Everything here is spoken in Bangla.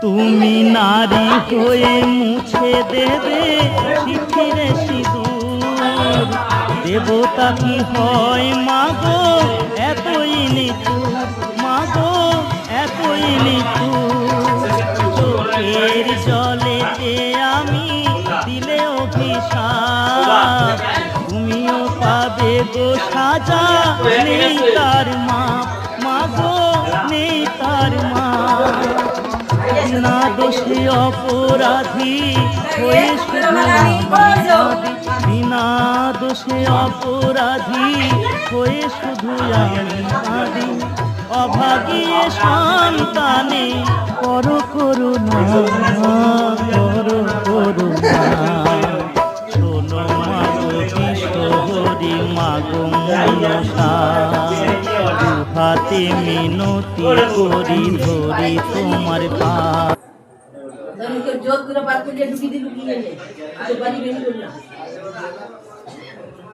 তুমি নারী হয়ে মুছে দেবে শিথিরে সিঁদুর। দেবতা কি হয় মাগো এতই নিঠুর, মাগো এতই নিঠুর। চোখের জলেতে আমি দিলে অভিশাপ, তুমিও পাবে গো সাজা, নেই তার মাপ, মাগো নেই তার মাপ। বিনা দোষে অপরাধী হয়ে শুধু আমি কাঁদি, বিনা দোষে অপরাধী হয়ে শুধু আমি কাঁদি। অভাগী সন্তানে করো করুণা, করো করুণা। শোনো মাগো কিশোরী, মাগো মনসা, দুহাতে মিনতি করি ধরি তোমার পা। জোর করে বার করে ঢুকিয়ে ঢুকিয়ে বাড়ি বেরিয়ে করলাম।